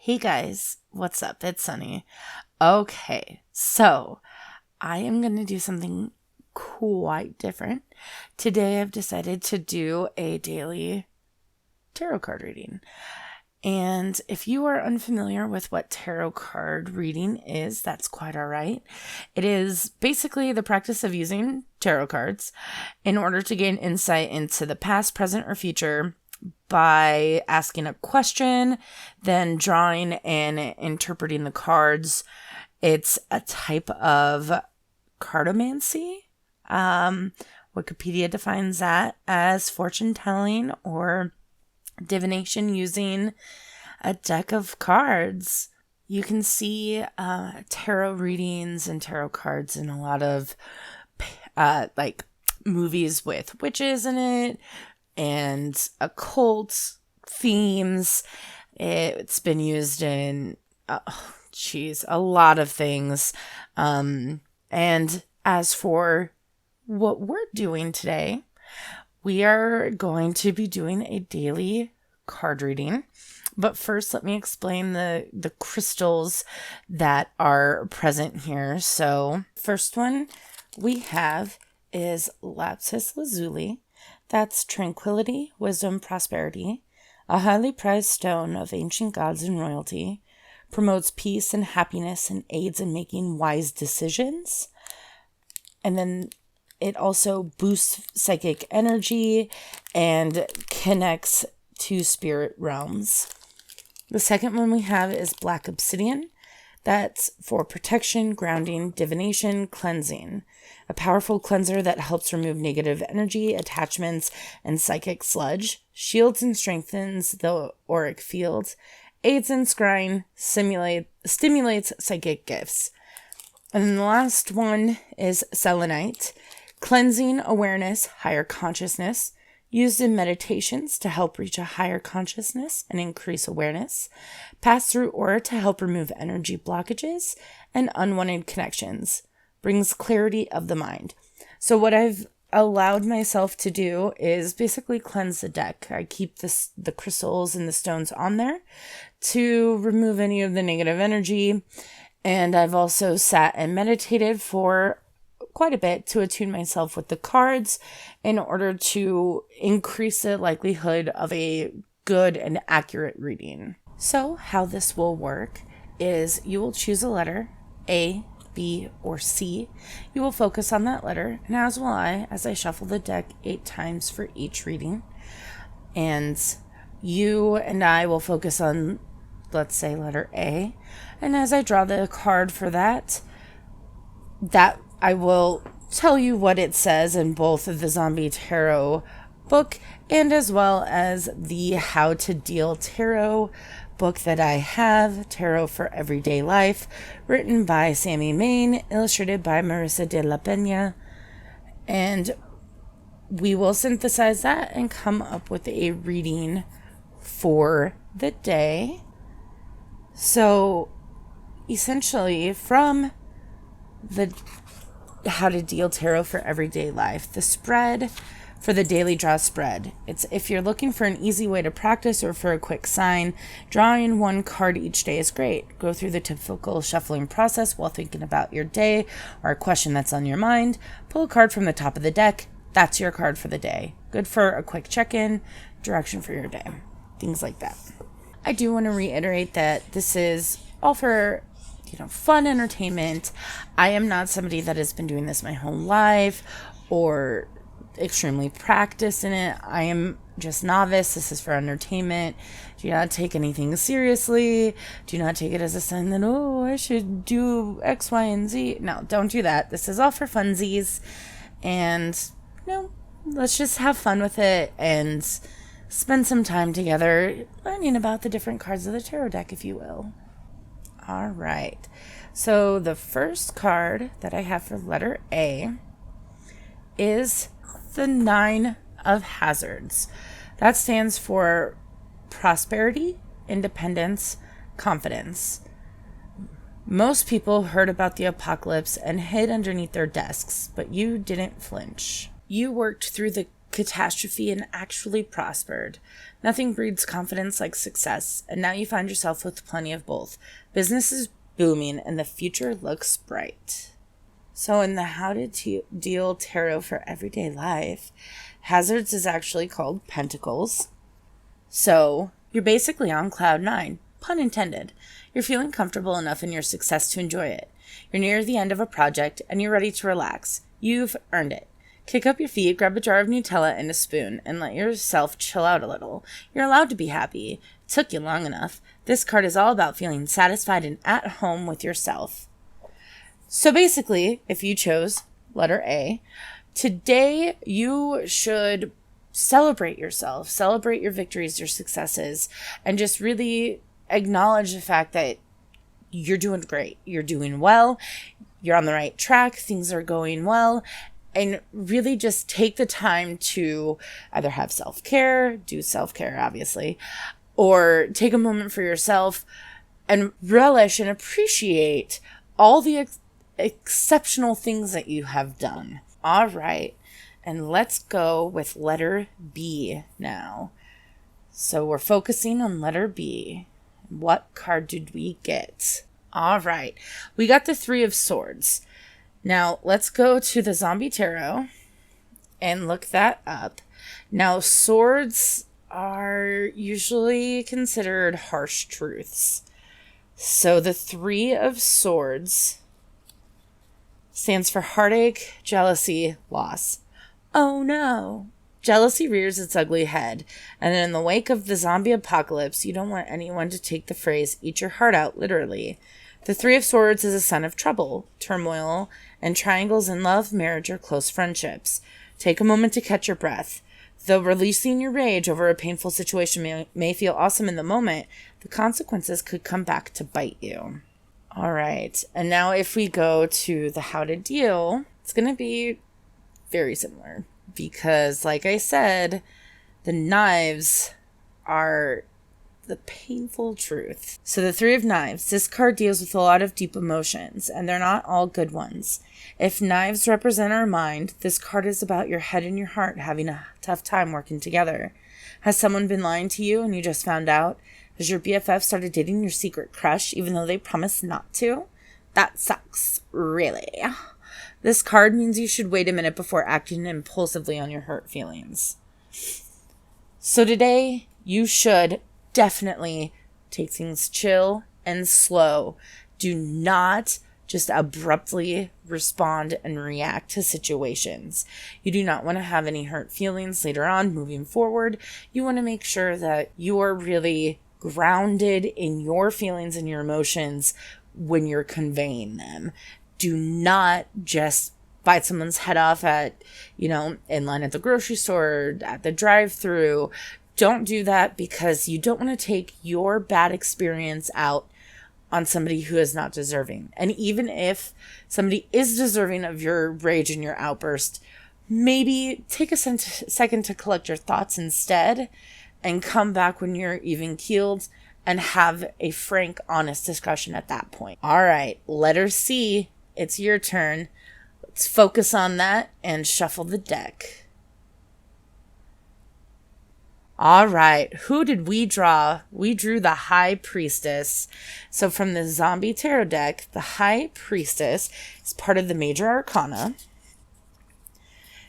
Hey guys, what's up? It's Sunny. Okay, so I am going to do something quite different. Today I've decided to do a daily tarot card reading. And if you are unfamiliar with what tarot card reading is, that's quite all right. It is basically the practice of using tarot cards in order to gain insight into the past, present, or future by asking a question, then drawing and interpreting the cards. It's a type of cartomancy. Wikipedia defines that as fortune telling or divination using a deck of cards. You can see tarot readings and tarot cards in a lot of movies with witches in it and occult themes. It's been used in a lot of things. And as for what we're doing today, we are going to be doing a daily card reading. But first, let me explain the crystals that are present here. So, first one we have is lapis lazuli. That's tranquility, wisdom, prosperity. A highly prized stone of ancient gods and royalty. Promotes peace and happiness and aids in making wise decisions. And then it also boosts psychic energy and connects to spirit realms. The second one we have is black obsidian. That's for protection, grounding, divination, cleansing. A powerful cleanser that helps remove negative energy, attachments, and psychic sludge. Shields and strengthens the auric field. Aids in scrying, stimulates psychic gifts. And then the last one is selenite. Cleansing, awareness, higher consciousness. Used in meditations to help reach a higher consciousness and increase awareness. Pass through aura to help remove energy blockages and unwanted connections. Brings clarity of the mind. So what I've allowed myself to do is basically cleanse the deck. I keep the crystals and the stones on there to remove any of the negative energy. And I've also sat and meditated for quite a bit to attune myself with the cards in order to increase the likelihood of a good and accurate reading. So how this will work is you will choose a letter, A, B, or C. You will focus on that letter, and as will I, as I shuffle the deck 8 times for each reading. And you and I will focus on, let's say, letter A. And as I draw the card for that I will tell you what it says in both the Zombie Tarot book and as well as the How to Deal Tarot book that I have, Tarot for Everyday Life, written by Sammy Main, illustrated by Marissa de la Peña. And we will synthesize that and come up with a reading for the day. So essentially from the How to Deal Tarot for Everyday Life, the spread for the daily draw spread. It's if you're looking for an easy way to practice or for a quick sign, drawing one card each day is great. Go through the typical shuffling process while thinking about your day or a question that's on your mind. Pull a card from the top of the deck. That's your card for the day. Good for a quick check-in, direction for your day, things like that. I do want to reiterate that this is all for fun entertainment. I am not somebody that has been doing this my whole life or extremely practiced in it. I am just novice. This is for entertainment. Do not take anything seriously. Do not take it as a sign that, I should do X, Y, and Z. No, don't do that. This is all for funsies. And, let's just have fun with it and spend some time together learning about the different cards of the tarot deck, if you will. All right, so the first card that I have for letter A is the 9 of Hazards. That stands for prosperity, independence, confidence. Most people heard about the apocalypse and hid underneath their desks, but you didn't flinch. You worked through the catastrophe and actually prospered. Nothing breeds confidence like success, and now you find yourself with plenty of both. Business is booming, and the future looks bright. So in the How to Deal Tarot for Everyday Life, Hazards is actually called Pentacles. So you're basically on cloud 9, pun intended. You're feeling comfortable enough in your success to enjoy it. You're near the end of a project, and you're ready to relax. You've earned it. Kick up your feet, grab a jar of Nutella and a spoon, and let yourself chill out a little. You're allowed to be happy. It took you long enough. This card is all about feeling satisfied and at home with yourself. So basically, if you chose letter A, today you should celebrate yourself, celebrate your victories, your successes, and just really acknowledge the fact that you're doing great. You're doing well. You're on the right track. Things are going well. And really just take the time to either have self-care, do self-care, obviously, or take a moment for yourself and relish and appreciate all the exceptional things that you have done. All right. And let's go with letter B now. So we're focusing on letter B. What card did we get? All right. We got the Three of Swords. Now, let's go to the Zombie Tarot and look that up. Now, swords are usually considered harsh truths. So the Three of Swords stands for heartache, jealousy, loss. Oh no. Jealousy rears its ugly head, and in the wake of the zombie apocalypse, you don't want anyone to take the phrase, eat your heart out, literally. The Three of Swords is a sign of trouble, turmoil, and triangles in love, marriage, or close friendships. Take a moment to catch your breath. Though releasing your rage over a painful situation may feel awesome in the moment, the consequences could come back to bite you. All right, and now if we go to the How to Deal, it's going to be very similar because, like I said, the knives are the painful truth. So the Three of Knives, this card deals with a lot of deep emotions, and they're not all good ones. If knives represent our mind, this card is about your head and your heart having a tough time working together. Has someone been lying to you and you just found out? Has your BFF started dating your secret crush even though they promised not to? That sucks, really. This card means you should wait a minute before acting impulsively on your hurt feelings. So today, you should definitely take things chill and slow. Do not just abruptly respond and react to situations. You do not want to have any hurt feelings later on moving forward. You want to make sure that you are really grounded in your feelings and your emotions when you're conveying them. Do not just bite someone's head off at, in line at the grocery store, at the drive-thru. Don't do that because you don't want to take your bad experience out on somebody who is not deserving. And even if somebody is deserving of your rage and your outburst, maybe take a second to collect your thoughts instead and come back when you're even keeled and have a frank, honest discussion at that point. All right, letter C, it's your turn. Let's focus on that and shuffle the deck. All right, who did we draw? We drew the High Priestess. So from the Zombie Tarot deck, the High Priestess is part of the Major Arcana.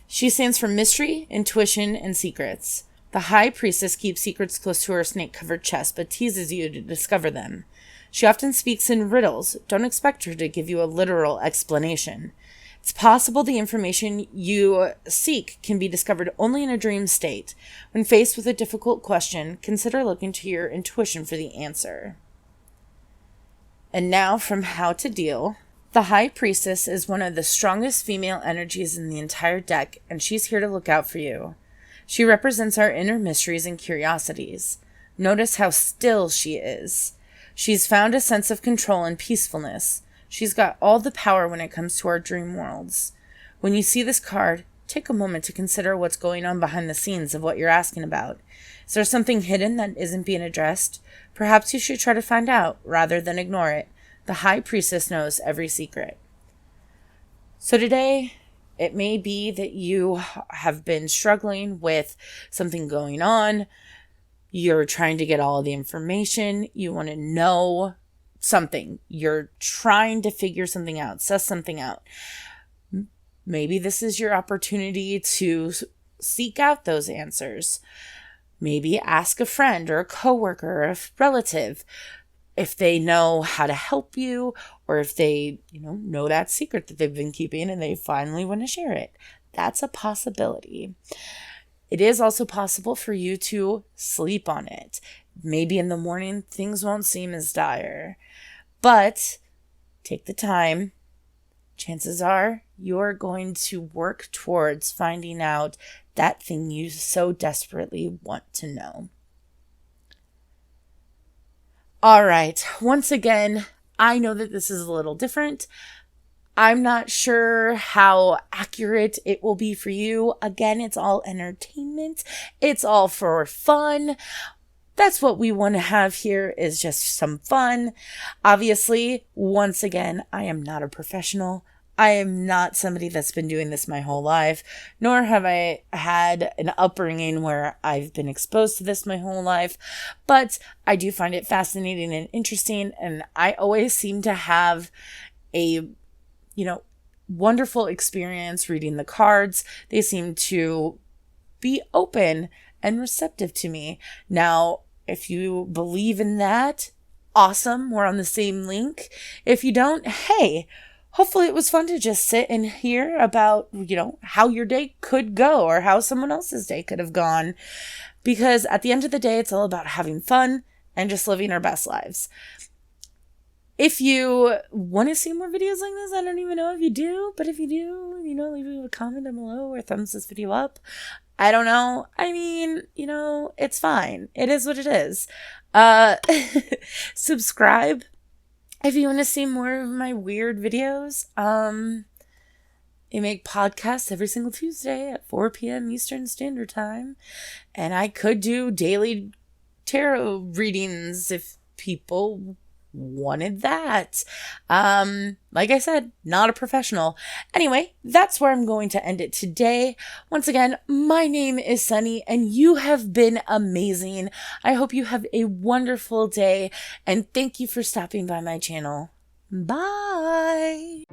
She stands for mystery, intuition, and secrets. The High Priestess keeps secrets close to her snake-covered chest, but teases you to discover them. She often speaks in riddles. Don't expect her to give you a literal explanation. It's possible the information you seek can be discovered only in a dream state. When faced with a difficult question, consider looking to your intuition for the answer. And now from How to Deal. The High Priestess is one of the strongest female energies in the entire deck, and she's here to look out for you. She represents our inner mysteries and curiosities. Notice how still she is. She's found a sense of control and peacefulness. She's got all the power when it comes to our dream worlds. When you see this card, take a moment to consider what's going on behind the scenes of what you're asking about. Is there something hidden that isn't being addressed? Perhaps you should try to find out rather than ignore it. The High Priestess knows every secret. So today, It may be that you have been struggling with something going on. You're trying to get all of the information. You want to know something. You're trying to figure something out, suss something out. Maybe this is your opportunity to seek out those answers. Maybe ask a friend or a coworker or a relative if they know how to help you, or if they, know that secret that they've been keeping and they finally want to share it. That's a possibility. It is also possible for you to sleep on it. Maybe in the morning, things won't seem as dire, but take the time. Chances are you're going to work towards finding out that thing you so desperately want to know. All right. Once again, I know that this is a little different. I'm not sure how accurate it will be for you. Again, it's all entertainment. It's all for fun. That's what we want to have here, is just some fun. Obviously, once again, I am not a professional. I am not somebody that's been doing this my whole life, nor have I had an upbringing where I've been exposed to this my whole life, but I do find it fascinating and interesting, and I always seem to have a, wonderful experience reading the cards. They seem to be open and receptive to me. Now, if you believe in that, awesome, we're on the same link. If you don't, hey, hopefully it was fun to just sit and hear about, how your day could go or how someone else's day could have gone. Because at the end of the day, it's all about having fun and just living our best lives. If you want to see more videos like this, I don't even know if you do, but if you do, leave a comment down below or thumbs this video up. I don't know. I mean, it's fine. It is what it is. Subscribe if you want to see more of my weird videos. I make podcasts every single Tuesday at 4 p.m. Eastern Standard Time. And I could do daily tarot readings if people wanted that. Like I said, not a professional. Anyway, that's where I'm going to end it today. Once again, my name is Sunny and you have been amazing. I hope you have a wonderful day and thank you for stopping by my channel. Bye.